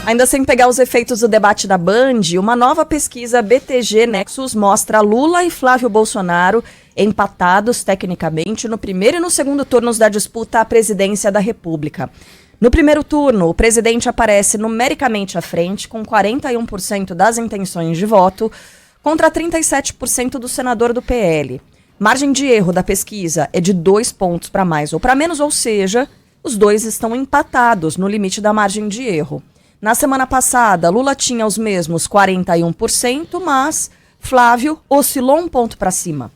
Ainda sem pegar os efeitos do debate da Band, uma nova pesquisa BTG Nexus mostra Lula e Flávio Bolsonaro empatados tecnicamente no primeiro e no segundo turnos da disputa à presidência da República. No primeiro turno, o presidente aparece numericamente à frente, com 41% das intenções de voto, contra 37% do senador do PL. Margem de erro da pesquisa é de 2 pontos para mais ou para menos, ou seja, os dois estão empatados no limite da margem de erro. Na semana passada, Lula tinha os mesmos 41%, mas Flávio oscilou 1 ponto para cima.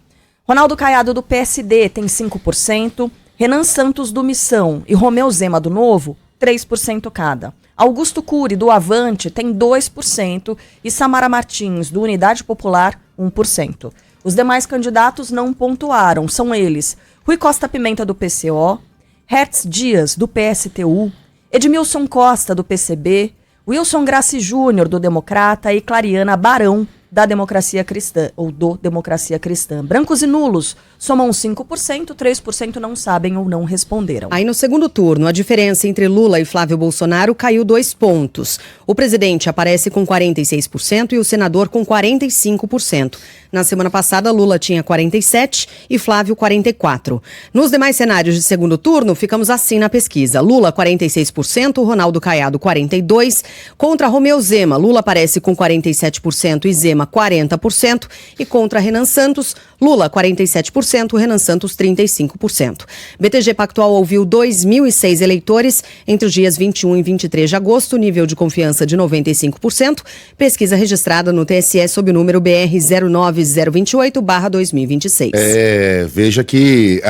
Ronaldo Caiado, do PSD, tem 5%, Renan Santos, do Missão, e Romeu Zema, do Novo, 3% cada. Augusto Cury, do Avante, tem 2% e Samara Martins, do Unidade Popular, 1%. Os demais candidatos não pontuaram, são eles: Rui Costa Pimenta, do PCO, Hertz Dias, do PSTU, Edmilson Costa, do PCB, Wilson Grassi Júnior, do Democrata, e Clariana Barão, da Democracia Cristã, ou do Democracia Cristã. Brancos e nulos somam 5%, 3% não sabem ou não responderam. Aí no segundo turno, a diferença entre Lula e Flávio Bolsonaro caiu 2 pontos. O presidente aparece com 46% e o senador com 45%. Na semana passada, Lula tinha 47% e Flávio 44%. Nos demais cenários de segundo turno, ficamos assim na pesquisa. Lula 46%, Ronaldo Caiado 42%. Contra Romeu Zema, Lula aparece com 47% e Zema 40%. E contra Renan Santos, Lula 47%, Renan Santos 35%. BTG Pactual ouviu 2.006 eleitores entre os dias 21 e 23 de agosto, nível de confiança de 95%. Pesquisa registrada no TSE sob o número BR 09028/2026. Veja que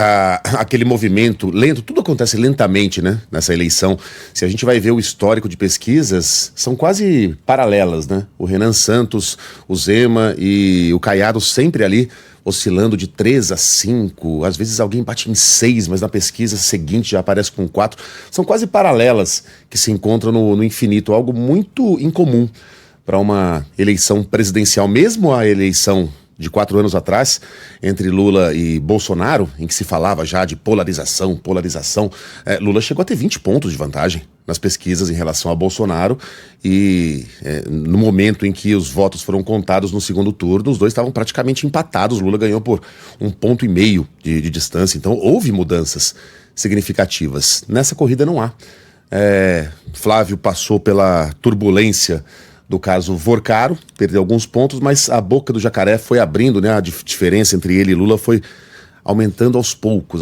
aquele movimento lento, tudo acontece lentamente, né, nessa eleição. Se a gente vai ver o histórico de pesquisas, são quase paralelas, né? O Renan Santos, o Zema e o Caiado sempre ali oscilando de 3 a 5, às vezes alguém bate em 6, mas na pesquisa seguinte já aparece com 4. São quase paralelas que se encontram no infinito, algo muito incomum para uma eleição presidencial, mesmo a eleição de 4 anos atrás, entre Lula e Bolsonaro, em que se falava já de polarização. Lula chegou a ter 20 pontos de vantagem nas pesquisas em relação a Bolsonaro e no momento em que os votos foram contados no segundo turno, os dois estavam praticamente empatados. Lula ganhou por 1,5 ponto de distância, então houve mudanças significativas. Nessa corrida não há. Flávio passou pela turbulência do caso Vorcaro, perdeu alguns pontos, mas a boca do jacaré foi abrindo, né? A diferença entre ele e Lula foi aumentando aos poucos.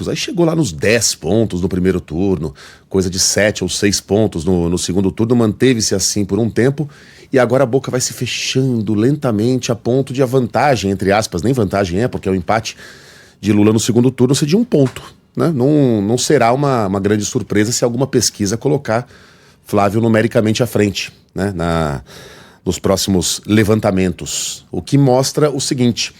Aí chegou lá nos 10 pontos no primeiro turno, coisa de 7 ou 6 pontos no segundo turno, manteve-se assim por um tempo, e agora a boca vai se fechando lentamente a ponto de a vantagem, entre aspas, nem vantagem porque é o empate de Lula no segundo turno ser de 1 ponto. Né? Não será uma grande surpresa se alguma pesquisa colocar Flávio numericamente à frente, né, nos próximos levantamentos. O que mostra o seguinte: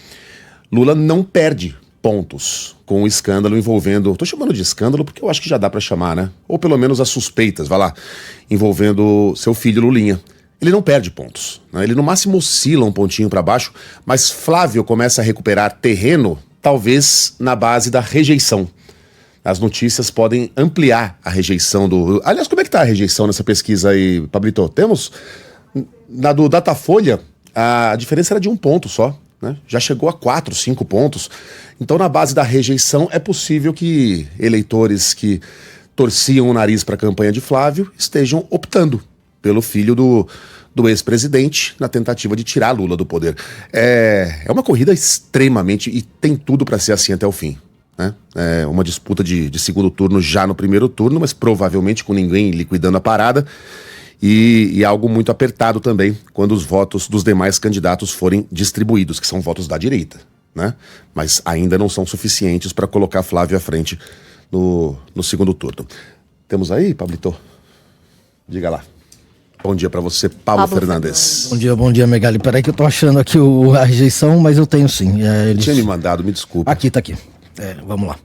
Lula não perde pontos com o escândalo envolvendo... Estou chamando de escândalo porque eu acho que já dá para chamar, né? Ou pelo menos as suspeitas, envolvendo seu filho Lulinha. Ele não perde pontos, né? Ele no máximo oscila um pontinho para baixo, mas Flávio começa a recuperar terreno, talvez na base da rejeição. As notícias podem ampliar a rejeição do... Aliás, como é que está a rejeição nessa pesquisa aí, Pablito? Temos, na do Datafolha, a diferença era de 1 ponto só, né? Já chegou a 4, 5 pontos. Então, na base da rejeição, é possível que eleitores que torciam o nariz para a campanha de Flávio estejam optando pelo filho do ex-presidente na tentativa de tirar Lula do poder. É uma corrida extremamente... e tem tudo para ser assim até o fim. É uma disputa de segundo turno já no primeiro turno, mas provavelmente com ninguém liquidando a parada, e algo muito apertado também quando os votos dos demais candidatos forem distribuídos, que são votos da direita, né? Mas ainda não são suficientes para colocar Flávio à frente no segundo turno. Temos aí, Pablito? Diga lá. Bom dia para você, Pablo Fernandes. Bom dia, Megali. Peraí que eu tô achando aqui a rejeição, mas eu tenho sim. Tinha me mandado, me desculpa. Aqui, tá aqui. Vamos lá.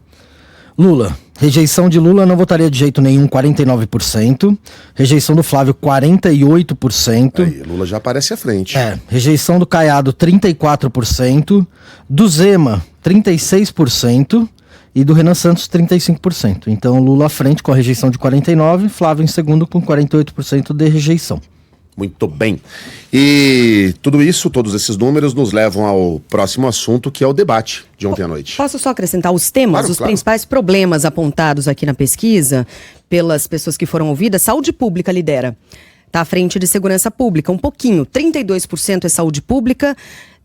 Lula. Rejeição de Lula, não votaria de jeito nenhum, 49%. Rejeição do Flávio, 48%. Aí, Lula já aparece à frente. Rejeição do Caiado, 34%. Do Zema, 36%. e do Renan Santos 35%. Então Lula à frente com a rejeição de 49%, Flávio em segundo com 48% de rejeição. Muito bem. E tudo isso, todos esses números nos levam ao próximo assunto, que é o debate de ontem à noite. Posso só acrescentar os temas, Claro, os claro. principais problemas apontados aqui na pesquisa pelas pessoas que foram ouvidas? Saúde pública lidera. Está à frente de segurança pública, um pouquinho. 32% é saúde pública,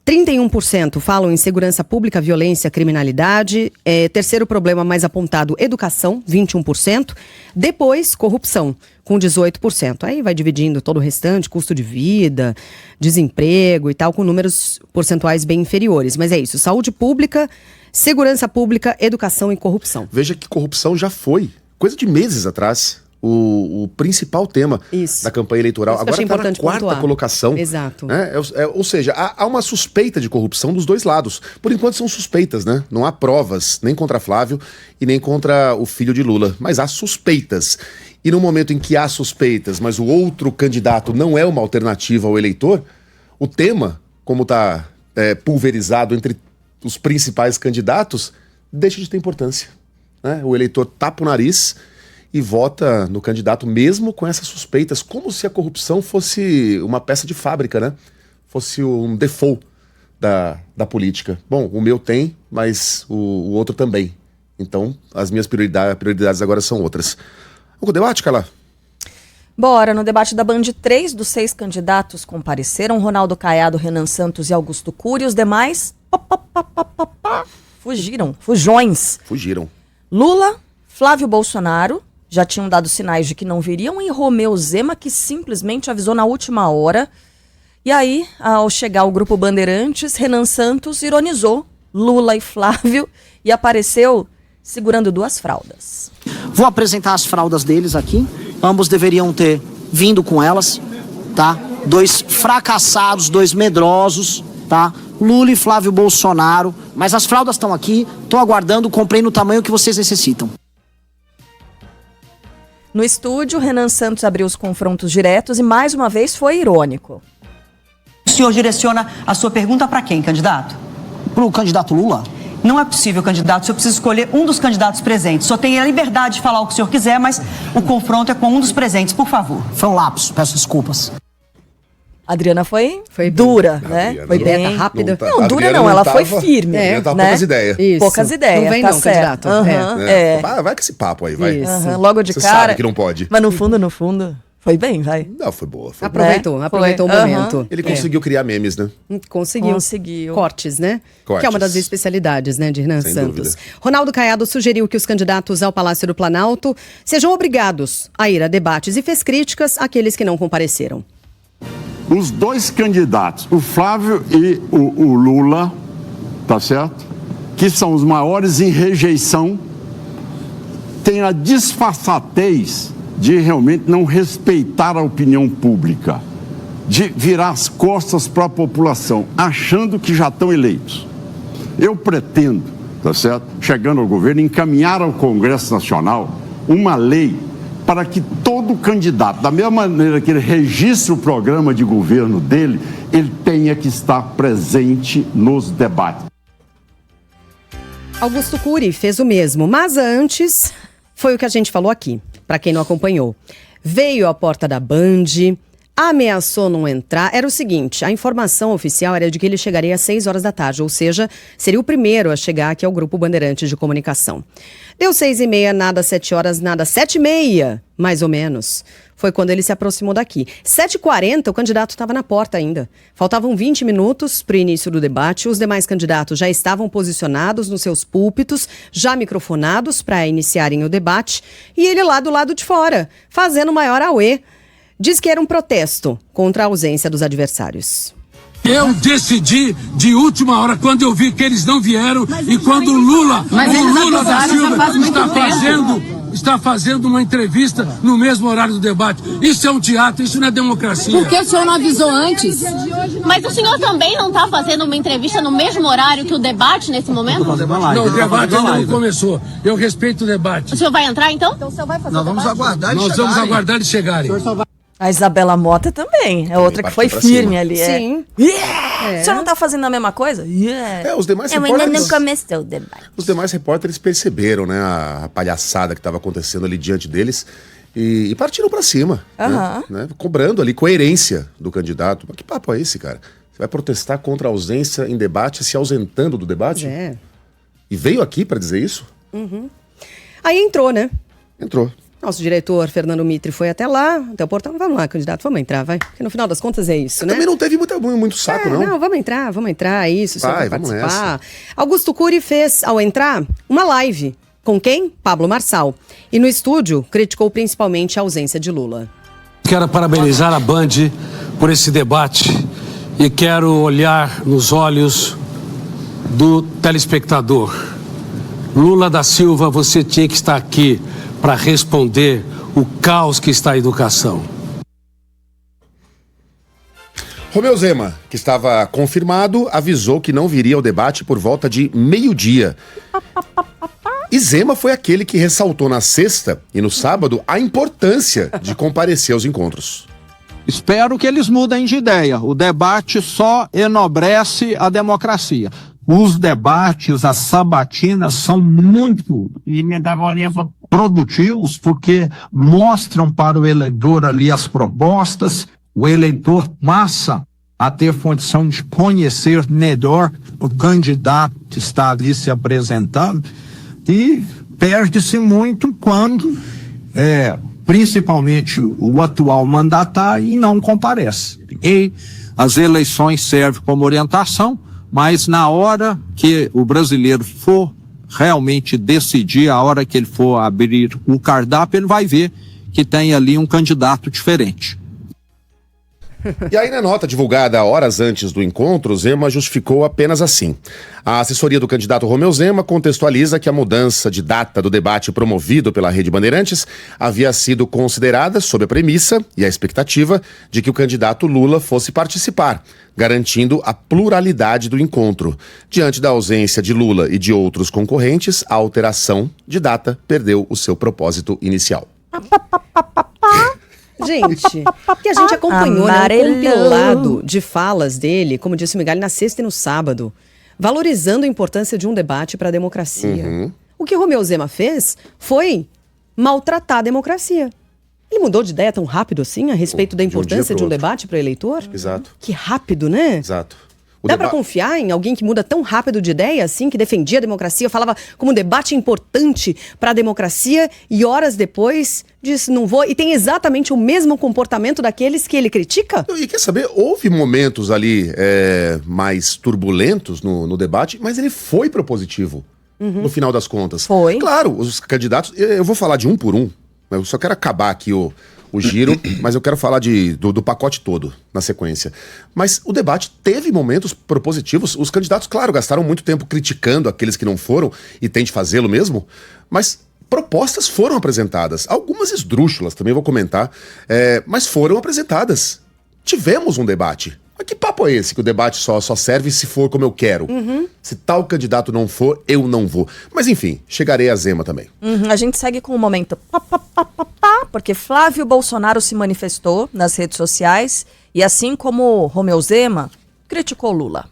31% falam em segurança pública, violência, criminalidade. Terceiro problema mais apontado, educação, 21%. Depois, corrupção, com 18%. Aí vai dividindo todo o restante, custo de vida, desemprego e tal, com números percentuais bem inferiores. Mas é isso, saúde pública, segurança pública, educação e corrupção. Veja que corrupção já foi, coisa de meses atrás, o principal tema Isso. da campanha eleitoral. Isso que eu achei Agora está na importante quarta pontuar. colocação. Exato. Né? Ou seja, há uma suspeita de corrupção dos dois lados. Por enquanto são suspeitas, né? Não há provas nem contra Flávio e nem contra o filho de Lula, mas há suspeitas. E no momento em que há suspeitas, mas o outro candidato não é uma alternativa ao eleitor, o tema, como está pulverizado entre os principais candidatos, deixa de ter importância. Né? O eleitor tapa o nariz e vota no candidato mesmo com essas suspeitas, como se a corrupção fosse uma peça de fábrica, né? Fosse um default da política. Bom, o meu tem, mas o outro também. Então, as minhas prioridades agora são outras. Vamos com o debate, Carla? Bora, no debate da Band, 3 dos 6 candidatos compareceram, Ronaldo Caiado, Renan Santos e Augusto Cury, os demais fujões. Fugiram. Lula, Flávio Bolsonaro, já tinham dado sinais de que não viriam, e Romeu Zema, que simplesmente avisou na última hora. E aí, ao chegar o grupo Bandeirantes, Renan Santos ironizou Lula e Flávio e apareceu segurando 2 fraldas. Vou apresentar as fraldas deles aqui. Ambos deveriam ter vindo com elas, tá? 2 fracassados, 2 medrosos, tá? Lula e Flávio Bolsonaro. Mas as fraldas estão aqui, tô aguardando, comprei no tamanho que vocês necessitam. No estúdio, Renan Santos abriu os confrontos diretos e mais uma vez foi irônico. O senhor direciona a sua pergunta para quem, candidato? Pro candidato Lula? Não é possível, candidato. O senhor precisa escolher um dos candidatos presentes. Só tem a liberdade de falar o que o senhor quiser, mas o confronto é com um dos presentes, por favor. Foi um lapso, peço desculpas. A Adriana foi Foi dura, bem. né? Adriana Foi não- bem rápida. Não, dura não, ela foi firme. Adriana tava né? poucas ideias. Isso. Poucas ideias, Não vem tá não, certo. candidato. Aham, É. Vai com esse papo aí, vai. Isso. Aham, logo de Você cara. sabe que não pode. Mas no fundo, foi bem, vai. Não, foi boa. Foi boa. Aproveitou Né? aproveitou Foi. o momento. Ele conseguiu criar memes, né? Conseguiu. Conseguiu. Cortes, né? Cortes. Que é uma das especialidades, né, de Renan Sem Santos. dúvida. Ronaldo Caiado sugeriu que os candidatos ao Palácio do Planalto sejam obrigados a ir a debates e fez críticas àqueles que não compareceram. Os 2 candidatos, o Flávio e o Lula, tá certo? Que são os maiores em rejeição, têm a disfarçatez de realmente não respeitar a opinião pública, de virar as costas para a população, achando que já estão eleitos. Eu pretendo, tá certo? Chegando ao governo, encaminhar ao Congresso Nacional uma lei para que todo candidato, da mesma maneira que ele registra o programa de governo dele, ele tenha que estar presente nos debates. Augusto Cury fez o mesmo, mas antes foi o que a gente falou aqui, para quem não acompanhou. Veio à porta da Band, ameaçou não entrar. Era o seguinte, a informação oficial era de que ele chegaria às 6 horas da tarde, ou seja, seria o primeiro a chegar aqui ao Grupo Bandeirantes de Comunicação. Deu 6h30, nada 7 horas, nada 7h30, mais ou menos. Foi quando ele se aproximou daqui. 7h40, o candidato estava na porta ainda. Faltavam 20 minutos para o início do debate. Os demais candidatos já estavam posicionados nos seus púlpitos, já microfonados para iniciarem o debate. E ele lá do lado de fora, fazendo maior auê. Diz que era um protesto contra a ausência dos adversários. Eu decidi de última hora, quando eu vi que eles não vieram e quando o Lula da Silva está fazendo uma entrevista no mesmo horário do debate. Isso é um teatro, isso não é democracia. Por que o senhor não avisou antes? Mas o senhor também não está fazendo uma entrevista no mesmo horário que o debate nesse momento? Não, o debate ainda não começou. Eu respeito o debate. O senhor vai entrar então? Nós vamos aguardar Nós vamos aguardar eles chegarem. A Isabela Mota também. É outra que foi firme ali. Sim. O senhor não tá fazendo a mesma coisa? Os demais Eu ainda não começou o debate. Os demais repórteres perceberam, né, a palhaçada que estava acontecendo ali diante deles e partiram para cima, né, cobrando ali coerência do candidato. Mas que papo é esse, cara? Você vai protestar contra a ausência em debate, se ausentando do debate? E veio aqui para dizer isso? Aí entrou, né? Entrou. Nosso diretor, Fernando Mitre, foi até lá, até o portão. Vamos lá, candidato, vamos entrar, vai. Porque no final das contas é isso, né? Também não teve muito saco, não. Não, vamos entrar, é isso, só Vai, pra vamos participar. nessa. Augusto Cury fez, ao entrar, uma live. Com quem? Pablo Marçal. E no estúdio, criticou principalmente a ausência de Lula. Quero parabenizar a Band por esse debate e quero olhar nos olhos do telespectador. Lula da Silva, você tinha que estar aqui para responder o caos que está a educação. Romeu Zema, que estava confirmado, avisou que não viria ao debate por volta de meio-dia. E Zema foi aquele que ressaltou na sexta e no sábado a importância de comparecer aos encontros. Espero que eles mudem de ideia. O debate só enobrece a democracia. Os debates, as sabatinas são muito produtivos porque mostram para o eleitor ali as propostas. O eleitor passa a ter condição de conhecer melhor o candidato que está ali se apresentando e perde-se muito quando, principalmente o atual mandatário, não comparece. E as eleições servem como orientação, mas na hora que o brasileiro for realmente decidir, a hora que ele for abrir o cardápio, ele vai ver que tem ali um candidato diferente. E aí, na nota divulgada horas antes do encontro, Zema justificou apenas assim. A assessoria do candidato Romeu Zema contextualiza que a mudança de data do debate promovido pela Rede Bandeirantes havia sido considerada sob a premissa e a expectativa de que o candidato Lula fosse participar, garantindo a pluralidade do encontro. Diante da ausência de Lula e de outros concorrentes, a alteração de data perdeu o seu propósito inicial. Gente, que a gente acompanhou, né, um compilado de falas dele, como disse o Migali, na sexta e no sábado, valorizando a importância de um debate para a democracia. O que Romeu Zema fez foi maltratar a democracia. Ele mudou de ideia tão rápido assim a respeito da importância de um debate para o eleitor? Exato. Que rápido, né? Exato. Dá para confiar em alguém que muda tão rápido de ideia assim, que defendia a democracia, falava como um debate importante para a democracia e horas depois disse não vou, e tem exatamente o mesmo comportamento daqueles que ele critica? E quer saber, houve momentos ali mais turbulentos no debate, mas ele foi propositivo no final das contas. Foi. Claro, os candidatos, eu vou falar de um por um, eu só quero acabar aqui o giro, mas eu quero falar do pacote todo, na sequência. Mas o debate teve momentos propositivos. Os candidatos, claro, gastaram muito tempo criticando aqueles que não foram, e tem de fazê-lo mesmo, mas propostas foram apresentadas. Algumas esdrúxulas, também vou comentar, mas foram apresentadas. Tivemos um debate. Mas que papo é esse que o debate só serve se for como eu quero? Se tal candidato não for, eu não vou. Mas enfim, chegarei a Zema também. A gente segue com o momento porque Flávio Bolsonaro se manifestou nas redes sociais e, assim como Romeu Zema, criticou Lula.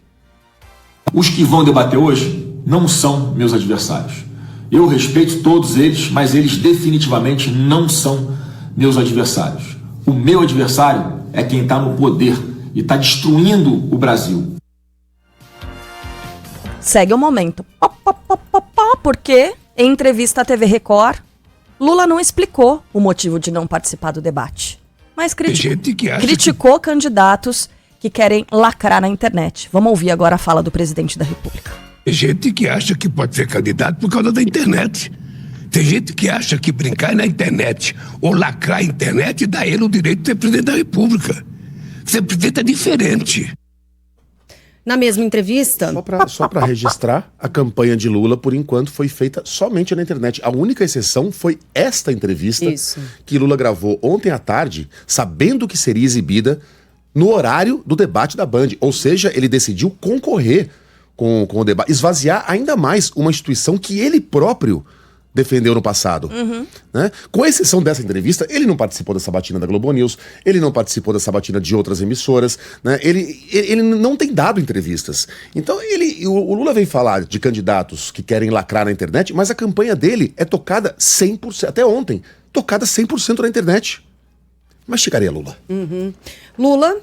Os que vão debater hoje não são meus adversários. Eu respeito todos eles, mas eles definitivamente não são meus adversários. O meu adversário é quem está no poder e está destruindo o Brasil. Segue o momento. Porque, em entrevista à TV Record, Lula não explicou o motivo de não participar do debate. Mas criticou candidatos que querem lacrar na internet. Vamos ouvir agora a fala do presidente da República. Tem gente que acha que pode ser candidato por causa da internet. Tem gente que acha que brincar na internet ou lacrar a internet dá ele o direito de ser presidente da República. Ser presidente é diferente. Na mesma entrevista... Só para registrar, a campanha de Lula, por enquanto, foi feita somente na internet. A única exceção foi esta entrevista que Lula gravou ontem à tarde, sabendo que seria exibida no horário do debate da Band. Ou seja, ele decidiu concorrer com o debate, esvaziar ainda mais uma instituição que ele próprio defendeu no passado. Né? Com exceção dessa entrevista, ele não participou da sabatina da Globo News, ele não participou da sabatina de outras emissoras, né? Ele não tem dado entrevistas. Então o Lula vem falar de candidatos que querem lacrar na internet, mas a campanha dele é tocada 100%, até ontem, tocada 100% na internet. Mas chegaria Lula. Lula,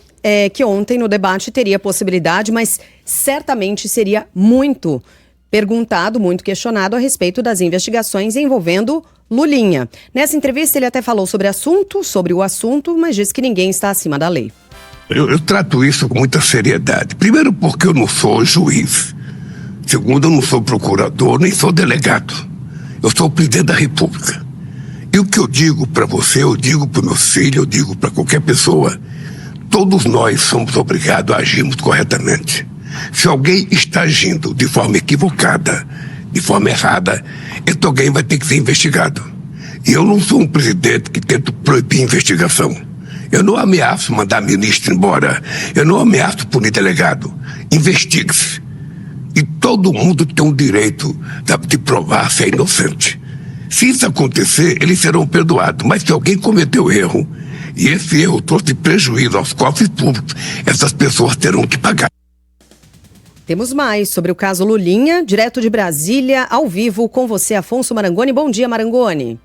que ontem no debate teria possibilidade, mas certamente seria muito perguntado, muito questionado a respeito das investigações envolvendo Lulinha. Nessa entrevista ele até falou sobre o assunto, mas disse que ninguém está acima da lei. Eu trato isso com muita seriedade. Primeiro porque eu não sou juiz. Segundo, eu não sou procurador, nem sou delegado. Eu sou o presidente da República. E o que eu digo para você, eu digo para o meu filho, eu digo para qualquer pessoa, todos nós somos obrigados a agirmos corretamente. Se alguém está agindo de forma equivocada, de forma errada, esse alguém vai ter que ser investigado. E eu não sou um presidente que tenta proibir investigação. Eu não ameaço mandar ministro embora. Eu não ameaço punir delegado. Investigue-se. E todo mundo tem o direito de provar se é inocente. Se isso acontecer, eles serão perdoados. Mas se alguém cometeu erro, e esse erro trouxe prejuízo aos cofres públicos, essas pessoas terão que pagar. Temos mais sobre o caso Lulinha, direto de Brasília, ao vivo com você, Afonso Marangoni. Bom dia, Marangoni.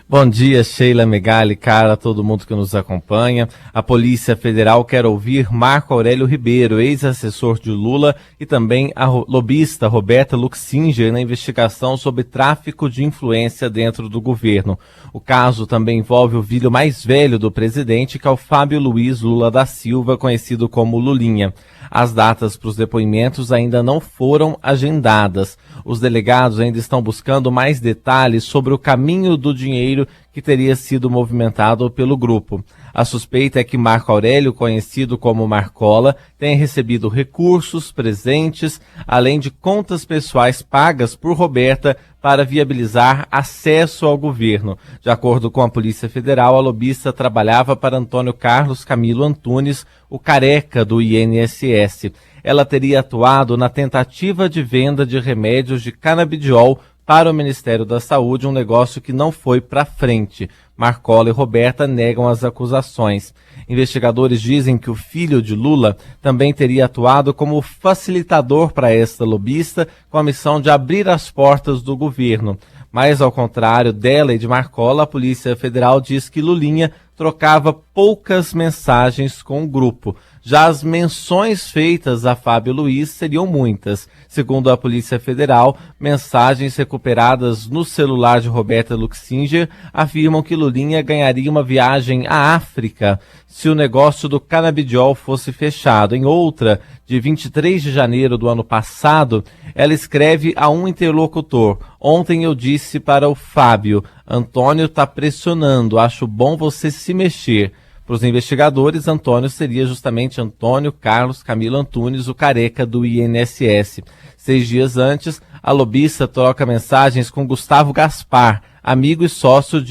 Bom dia, Sheila Megali, cara, todo mundo que nos acompanha. A Polícia Federal quer ouvir Marco Aurélio Ribeiro, ex-assessor de Lula, e também a lobista Roberta Luxinger na investigação sobre tráfico de influência dentro do governo. O caso também envolve o filho mais velho do presidente, que é o Fábio Luiz Lula da Silva, conhecido como Lulinha. As datas para os depoimentos ainda não foram agendadas. Os delegados ainda estão buscando mais detalhes sobre o caminho do dinheiro que teria sido movimentado pelo grupo. A suspeita é que Marco Aurélio, conhecido como Marcola, tenha recebido recursos, presentes, além de contas pessoais pagas por Roberta para viabilizar acesso ao governo. De acordo com a Polícia Federal, a lobista trabalhava para Antônio Carlos Camilo Antunes, o careca do INSS. Ela teria atuado na tentativa de venda de remédios de canabidiol para o Ministério da Saúde, um negócio que não foi para frente. Marcola e Roberta negam as acusações. Investigadores dizem que o filho de Lula também teria atuado como facilitador para esta lobista, com a missão de abrir as portas do governo. Mas, ao contrário dela e de Marcola, a Polícia Federal diz que Lulinha trocava poucas mensagens com o grupo. Já as menções feitas a Fábio Luiz seriam muitas. Segundo a Polícia Federal, mensagens recuperadas no celular de Roberta Luxinger afirmam que Lulinha ganharia uma viagem à África se o negócio do canabidiol fosse fechado. Em outra, de 23 de janeiro do ano passado, ela escreve a um interlocutor: ontem eu disse para o Fábio, Antônio tá pressionando, acho bom você se mexer. Para os investigadores, Antônio seria justamente Antônio Carlos Camilo Antunes, o careca do INSS. 6 dias antes, a lobista troca mensagens com Gustavo Gaspar, amigo e sócio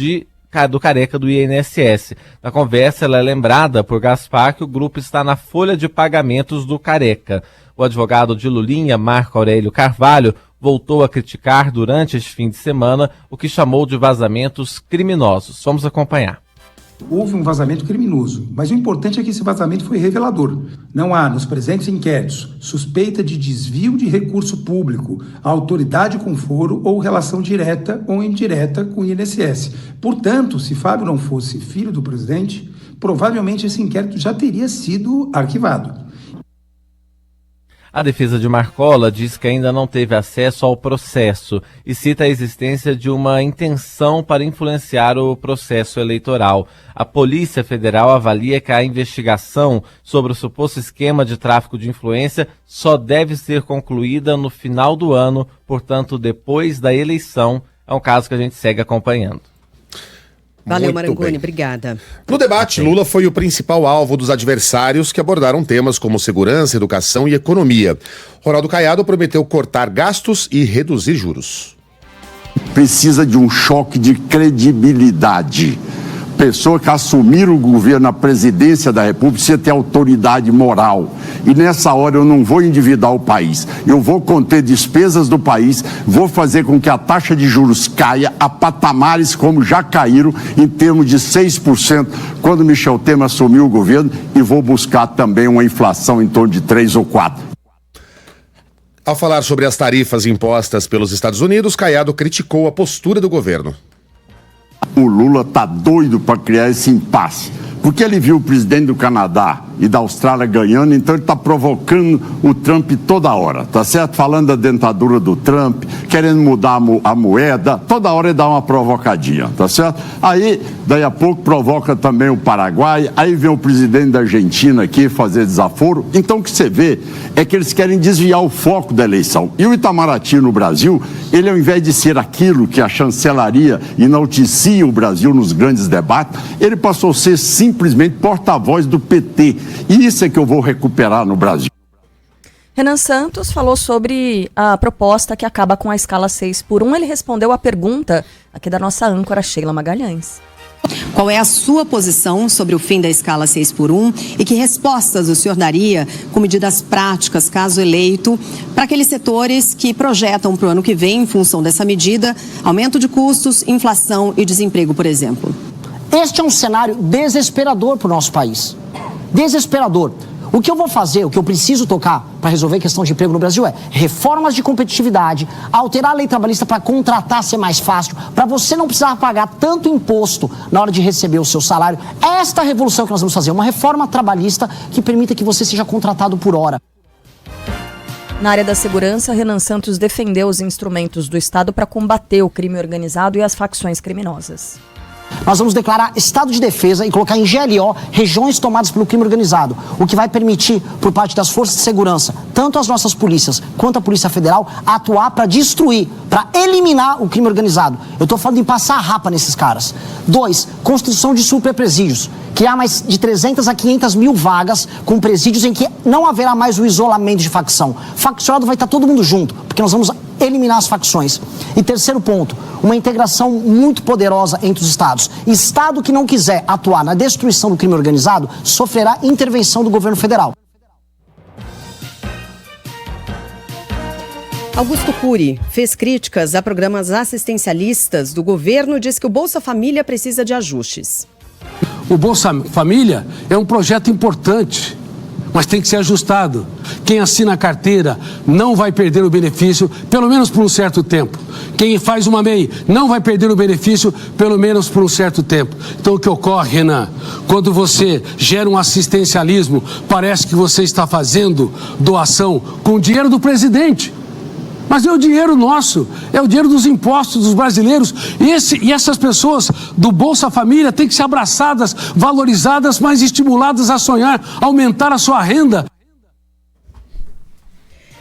do careca do INSS. Na conversa, ela é lembrada por Gaspar que o grupo está na folha de pagamentos do careca. O advogado de Lulinha, Marco Aurélio Carvalho, voltou a criticar durante este fim de semana o que chamou de vazamentos criminosos. Vamos acompanhar. Houve um vazamento criminoso, mas o importante é que esse vazamento foi revelador. Não há, nos presentes inquéritos, suspeita de desvio de recurso público, autoridade com foro ou relação direta ou indireta com o INSS. Portanto, se Fábio não fosse filho do presidente, provavelmente esse inquérito já teria sido arquivado. A defesa de Marcola diz que ainda não teve acesso ao processo e cita a existência de uma intenção para influenciar o processo eleitoral. A Polícia Federal avalia que a investigação sobre o suposto esquema de tráfico de influência só deve ser concluída no final do ano, portanto, depois da eleição. É um caso que a gente segue acompanhando. Valeu, Marangoni, obrigada. No debate, Lula foi o principal alvo dos adversários que abordaram temas como segurança, educação e economia. Ronaldo Caiado prometeu cortar gastos e reduzir juros. Precisa de um choque de credibilidade pessoa que assumir o governo, a presidência da República, precisa ter autoridade moral. E nessa hora eu não vou endividar o país. Eu vou conter despesas do país, vou fazer com que a taxa de juros caia a patamares como já caíram, em termos de 6%, quando Michel Temer assumiu o governo, e vou buscar também uma inflação em torno de 3 ou 4%. Ao falar sobre as tarifas impostas pelos Estados Unidos, Caiado criticou a postura do governo. O Lula tá doido para criar esse impasse, porque ele viu o presidente do Canadá e da Austrália ganhando, então ele está provocando o Trump toda hora, tá certo? Falando da dentadura do Trump, querendo mudar a moeda, toda hora ele dá uma provocadinha, tá certo? Aí, daí a pouco, provoca também o Paraguai, aí vem o presidente da Argentina aqui fazer desaforo. Então o que você vê é que eles querem desviar o foco da eleição. E o Itamaraty no Brasil, ele ao invés de ser aquilo que a chancelaria enaltecia o Brasil nos grandes debates, ele passou a ser simplesmente porta-voz do PT. E isso é que eu vou recuperar no Brasil. Renan Santos falou sobre a proposta que acaba com a escala 6x1. Ele respondeu a pergunta aqui da nossa âncora Sheila Magalhães. Qual é a sua posição sobre o fim da escala 6x1 e que respostas o senhor daria com medidas práticas, caso eleito, para aqueles setores que projetam para o ano que vem, em função dessa medida, aumento de custos, inflação e desemprego, por exemplo? Este é um cenário desesperador para o nosso país. Desesperador. O que eu vou fazer, o que eu preciso tocar para resolver a questão de emprego no Brasil é reformas de competitividade, alterar a lei trabalhista para contratar ser mais fácil, para você não precisar pagar tanto imposto na hora de receber o seu salário. Esta é a revolução que nós vamos fazer, uma reforma trabalhista que permita que você seja contratado por hora. Na área da segurança, Renan Santos defendeu os instrumentos do Estado para combater o crime organizado e as facções criminosas. Nós vamos declarar estado de defesa e colocar em GLO regiões tomadas pelo crime organizado, o que vai permitir, por parte das forças de segurança, tanto as nossas polícias quanto a Polícia Federal, atuar para destruir, para eliminar o crime organizado. Eu estou falando em passar a rapa nesses caras. 2, construção de superpresídios. Criar mais de 300 a 500 mil vagas com presídios em que não haverá mais o isolamento de facção. Faccionado vai estar todo mundo junto, porque nós vamos eliminar as facções. E terceiro ponto, uma integração muito poderosa entre os estados. Estado que não quiser atuar na destruição do crime organizado sofrerá intervenção do governo federal. Augusto Cury fez críticas a programas assistencialistas do governo e diz que o Bolsa Família precisa de ajustes. O Bolsa Família é um projeto importante, mas tem que ser ajustado. Quem assina a carteira não vai perder o benefício, pelo menos por um certo tempo. Quem faz uma MEI não vai perder o benefício, pelo menos por um certo tempo. Então o que ocorre, Renan, quando você gera um assistencialismo, parece que você está fazendo doação com o dinheiro do presidente. Mas é o dinheiro nosso, é o dinheiro dos impostos dos brasileiros. E essas pessoas do Bolsa Família têm que ser abraçadas, valorizadas, mas estimuladas a sonhar, aumentar a sua renda.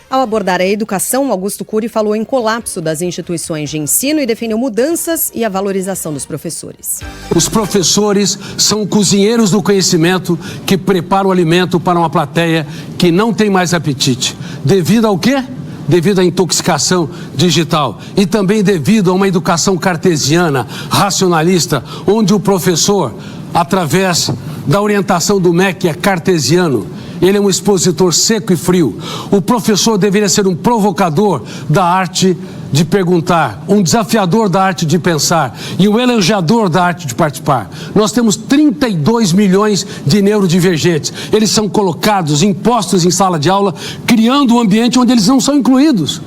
Ao abordar a educação, Augusto Cury falou em colapso das instituições de ensino e defendeu mudanças e a valorização dos professores. Os professores são cozinheiros do conhecimento que preparam o alimento para uma plateia que não tem mais apetite. Devido ao quê? Devido à intoxicação digital e também devido a uma educação cartesiana, racionalista, onde o professor, através da orientação do MEC, é cartesiano. Ele é um expositor seco e frio. O professor deveria ser um provocador da arte de perguntar, um desafiador da arte de pensar e um elogiador da arte de participar. Nós temos 32 milhões de neurodivergentes. Eles são colocados, impostos em sala de aula, criando um ambiente onde eles não são incluídos.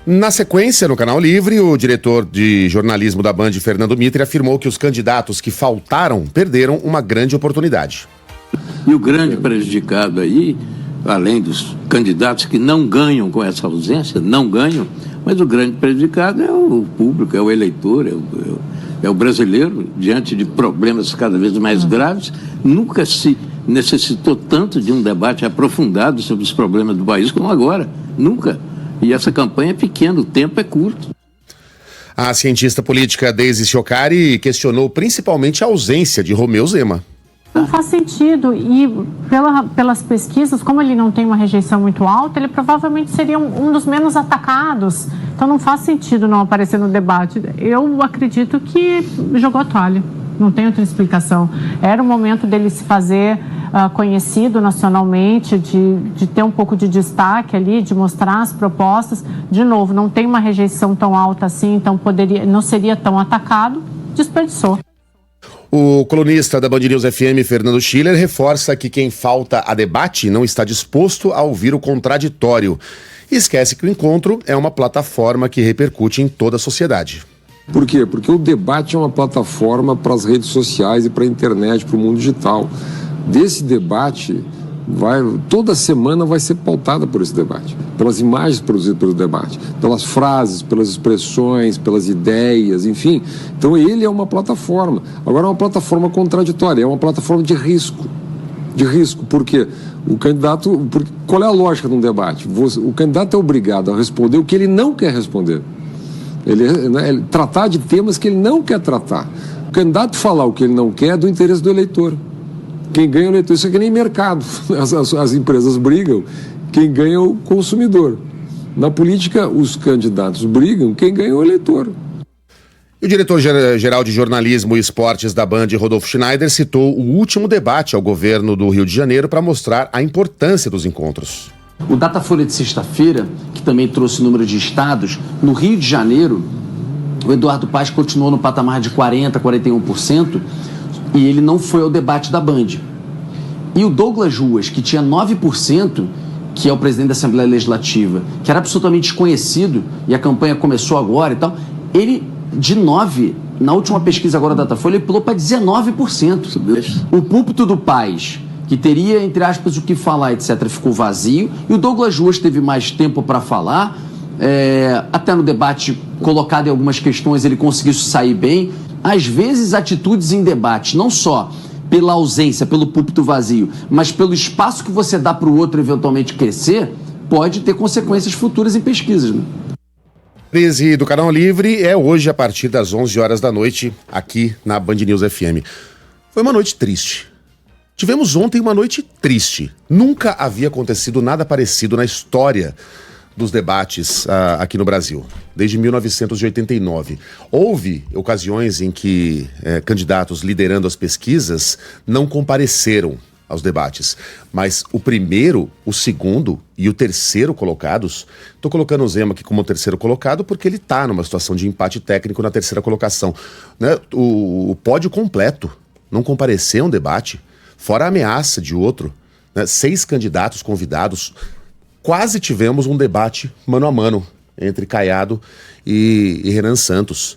Na sequência, no Canal Livre, o diretor de jornalismo da Band, Fernando Mitre, afirmou que os candidatos que faltaram perderam uma grande oportunidade. E o grande prejudicado aí, além dos candidatos que não ganham com essa ausência, não ganham, mas o grande prejudicado é o público, é o eleitor, é o brasileiro, diante de problemas cada vez mais graves. Nunca se necessitou tanto de um debate aprofundado sobre os problemas do país como agora, nunca. E essa campanha é pequena, o tempo é curto. A cientista política Deise Chocari questionou principalmente a ausência de Romeu Zema. Não faz sentido e pelas pesquisas, como ele não tem uma rejeição muito alta, ele provavelmente seria um dos menos atacados. Então não faz sentido não aparecer no debate. Eu acredito que jogou a toalha. Não tem outra explicação. Era o momento dele se fazer conhecido nacionalmente, de ter um pouco de destaque ali, de mostrar as propostas. De novo, não tem uma rejeição tão alta assim, então não seria tão atacado. Desperdiçou. O colunista da Band News FM, Fernando Schiller, reforça que quem falta a debate não está disposto a ouvir o contraditório. E esquece que o encontro é uma plataforma que repercute em toda a sociedade. Por quê? Porque o debate é uma plataforma para as redes sociais e para a internet, para o mundo digital. Desse debate, toda semana vai ser pautada por esse debate, pelas imagens produzidas pelo debate, pelas frases, pelas expressões, pelas ideias, enfim. Então ele é uma plataforma. Agora é uma plataforma contraditória, é uma plataforma de risco. De risco, porque o candidato... Qual é a lógica de um debate? O candidato é obrigado a responder o que ele não quer responder. Ele tratar de temas que ele não quer tratar. O candidato falar o que ele não quer é do interesse do eleitor. Quem ganha é o eleitor. Isso é que nem mercado. As empresas brigam, quem ganha é o consumidor. Na política, os candidatos brigam, quem ganha é o eleitor. E o diretor-geral de jornalismo e esportes da Band, Rodolfo Schneider, citou o último debate ao governo do Rio de Janeiro para mostrar a importância dos encontros. O Datafolha de sexta-feira, que também trouxe o número de estados, no Rio de Janeiro, o Eduardo Paes continuou no patamar de 40%, 41%, e ele não foi ao debate da Band. E o Douglas Ruas, que tinha 9%, que é o presidente da Assembleia Legislativa, que era absolutamente desconhecido, e a campanha começou agora e tal, ele, de 9%, na última pesquisa agora da Datafolha, ele pulou para 19%. O púlpito do Paes, que teria, entre aspas, o que falar, etc., ficou vazio, e o Douglas Ruas teve mais tempo para falar, até no debate colocado em algumas questões ele conseguiu sair bem. Às vezes, atitudes em debate, não só pela ausência, pelo púlpito vazio, mas pelo espaço que você dá para o outro eventualmente crescer, pode ter consequências futuras em pesquisas, né? Crise do Canal Livre é hoje a partir das 11 horas da noite, aqui na Band News FM. Foi uma noite triste. Tivemos ontem uma noite triste. Nunca havia acontecido nada parecido na história dos debates aqui no Brasil, desde 1989. Houve ocasiões em que candidatos liderando as pesquisas não compareceram aos debates, mas o primeiro, o segundo e o terceiro colocados, estou colocando o Zema aqui como o terceiro colocado porque ele está numa situação de empate técnico na terceira colocação, né? O pódio completo não compareceu a um debate, fora a ameaça de outro, né? 6 candidatos convidados. Quase tivemos um debate mano a mano entre Caiado e Renan Santos.